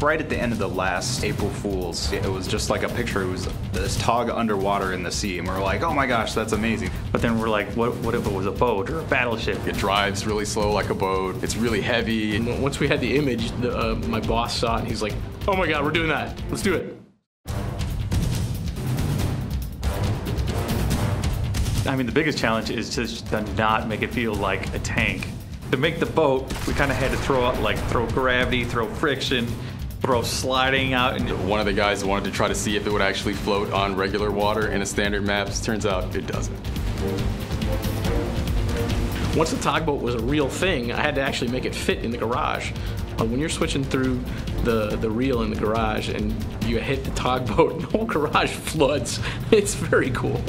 right at the end of the last April Fool's. It was just like a picture. It was this TOG underwater in the sea, and we're like, oh my gosh, that's amazing. But then we're like, what if it was a boat or a battleship? It drives really slow like a boat. It's really heavy. And once we had the image, my boss saw it, and he's like, oh my God, we're doing that. Let's do it. I mean, the biggest challenge is just to not make it feel like a tank. To make the boat, we kind of had to throw gravity, throw friction, throw sliding out. And one of the guys wanted to try to see if it would actually float on regular water in a standard maps. Turns out it doesn't. Once the TOG boat was a real thing, I had to actually make it fit in the garage. When you're switching through the reel in the garage and you hit the TOG boat, the whole garage floods. It's very cool.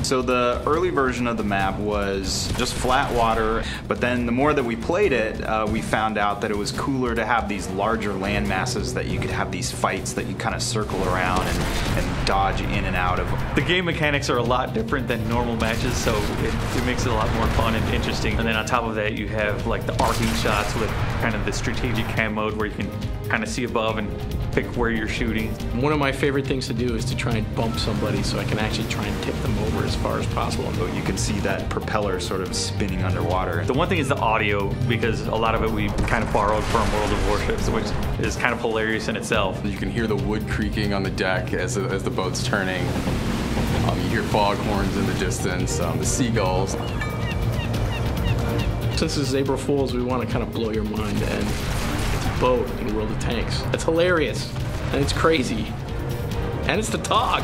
So the early version of the map was just flat water, but then the more that we played it, we found out that it was cooler to have these larger land masses that you could have these fights that you kind of circle around and dodge in and out of. The game mechanics are a lot different than normal matches, so it makes it a lot more fun and interesting. And then on top of that, you have like the arcing shots with kind of the strategic cam mode where you can kind of see above and pick where you're shooting. One of my favorite things to do is to try and bump somebody so I can actually try and tip them over as far as possible. So you can see that propeller sort of spinning underwater. The one thing is the audio, because a lot of it we kind of borrowed from World of Warships, which is kind of hilarious in itself. You can hear the wood creaking on the deck as the boat's turning. You hear foghorns in the distance, the seagulls. Since this is April Fool's, we want to kind of blow your mind, and it's a boat in the world of tanks. It's hilarious, and it's crazy, and it's the TOG.